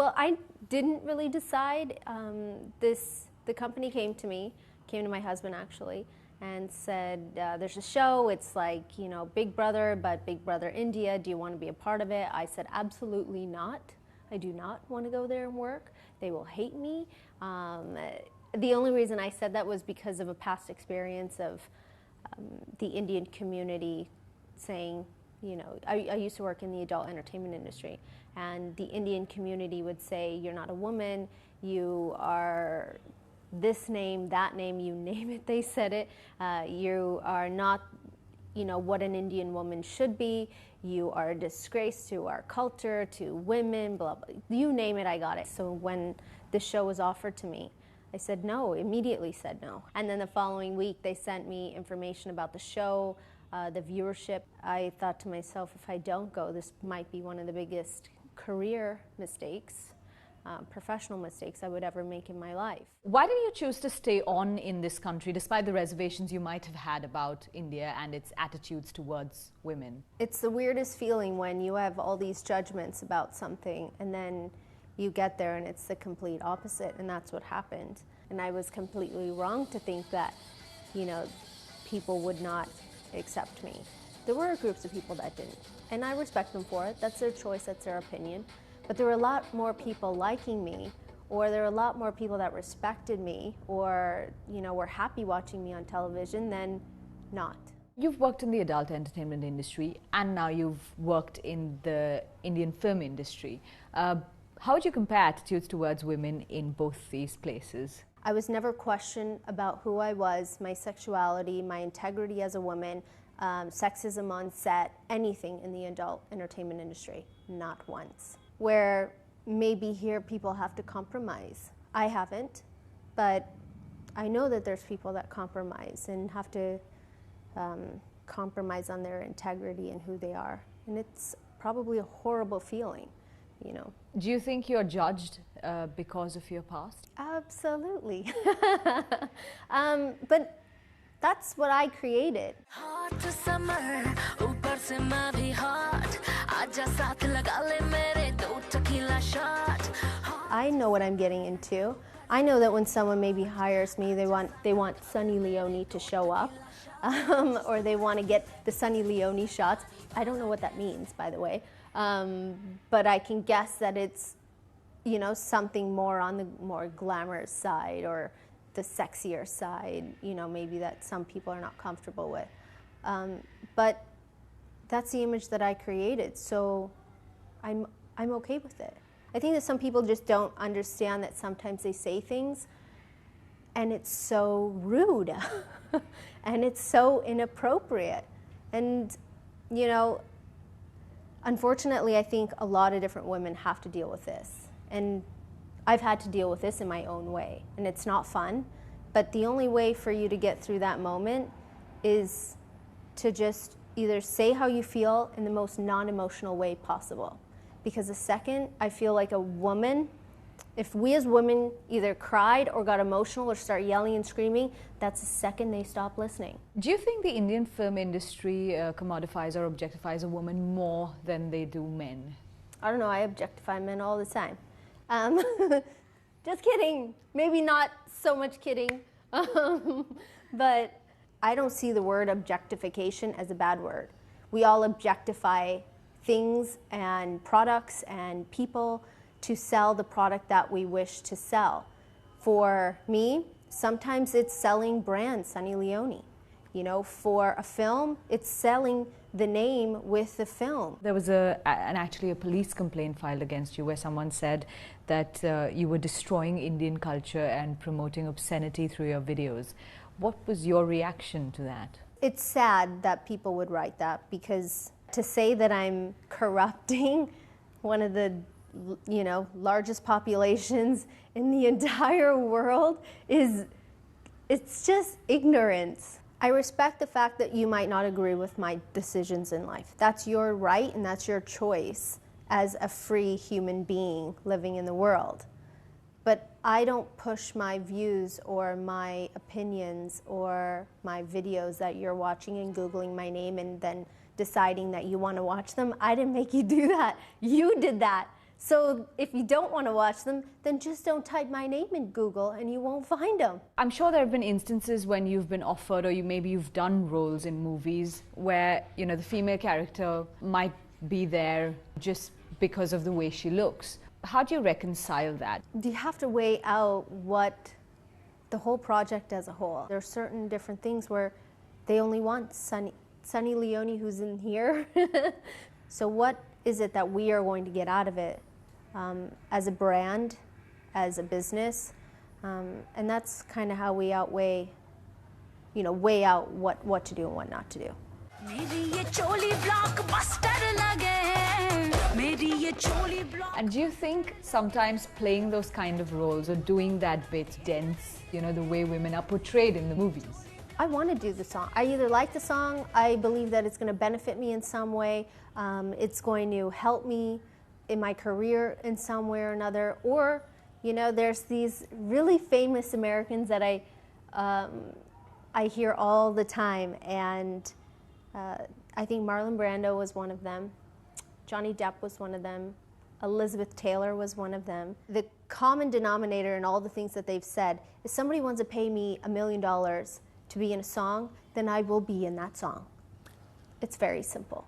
Well, I didn't really decide. The company came to my husband actually, and said, there's a show, it's like, Big Brother, but Big Brother India, do you want to be a part of it? I said, absolutely not. I do not want to go there and work. They will hate me. The only reason I said that was because of a past experience of the Indian community saying, I used to work in the adult entertainment industry, and the Indian community would say, you're not a woman, you are this name, that name, you name it, they said it. You are not, what an Indian woman should be. You are a disgrace to our culture, to women, blah, blah. You name it, I got it. So when the show was offered to me, I said no, immediately said no. And then the following week, they sent me information about the show, the viewership. I thought to myself, if I don't go, this might be one of the biggest career mistakes, professional mistakes I would ever make in my life. Why did you choose to stay on in this country despite the reservations you might have had about India and its attitudes towards women? It's the weirdest feeling when you have all these judgments about something and then you get there and it's the complete opposite, and that's what happened. And I was completely wrong to think that, people would not accept me. There were groups of people that didn't, and I respect them for it. That's their choice, that's their opinion. But there were a lot more people liking me, or there were a lot more people that respected me, or were happy watching me on television than not. You've worked in the adult entertainment industry, and now you've worked in the Indian film industry. How would you compare attitudes towards women in both these places? I was never questioned about who I was, my sexuality, my integrity as a woman, sexism on set, anything in the adult entertainment industry, not once. Where maybe here people have to compromise. I haven't, but I know that there's people that compromise and have to compromise on their integrity and who they are. And it's probably a horrible feeling, Do you think you're judged because of your past? Absolutely. But that's what I created. I know what I'm getting into. I know that when someone maybe hires me, they want Sunny Leone to show up, or they want to get the Sunny Leone shots. I don't know what that means, by the way, but I can guess that it's, something more on the more glamorous side or the sexier side, maybe that some people are not comfortable with. But that's the image that I created, so I'm okay with it. I think that some people just don't understand that sometimes they say things and it's so rude and it's so inappropriate. And, unfortunately, I think a lot of different women have to deal with this. And I've had to deal with this in my own way, and it's not fun. But the only way for you to get through that moment is to just either say how you feel in the most non-emotional way possible. Because the second I feel like a woman, if we as women either cried or got emotional or start yelling and screaming, that's the second they stop listening. Do you think the Indian film industry commodifies or objectifies a woman more than they do men? I don't know, I objectify men all the time. Just kidding. Maybe not so much kidding. But I don't see the word objectification as a bad word. We all objectify things and products and people to sell the product that we wish to sell. For me, sometimes it's selling brand Sunny Leone. For a film, it's selling the name with the film. There was actually a police complaint filed against you where someone said that you were destroying Indian culture and promoting obscenity through your videos. What was your reaction to that? It's sad that people would write that, because to say that I'm corrupting one of the largest populations in the entire world it's just ignorance. I respect the fact that you might not agree with my decisions in life. That's your right and that's your choice as a free human being living in the world. But I don't push my views or my opinions or my videos that you're watching and Googling my name and then deciding that you want to watch them. I didn't make you do that. You did that. So if you don't want to watch them, then just don't type my name in Google and you won't find them. I'm sure there have been instances when you've been offered, or maybe you've done roles in movies where, the female character might be there just because of the way she looks. How do you reconcile that? You have to weigh out what the whole project as a whole. There are certain different things where they only want Sunny Leone, who's in here. So what is it that we are going to get out of it as a brand, as a business? And that's kind of how we weigh out what to do and what not to do. And do you think sometimes playing those kind of roles or doing that bit dents, the way women are portrayed in the movies? I want to do the song. I either like the song, I believe that it's going to benefit me in some way, it's going to help me in my career in some way or another, or, there's these really famous Americans that I hear all the time, and I think Marlon Brando was one of them, Johnny Depp was one of them, Elizabeth Taylor was one of them. The common denominator in all the things that they've said is somebody wants to pay me $1 million to be in a song, then I will be in that song. It's very simple.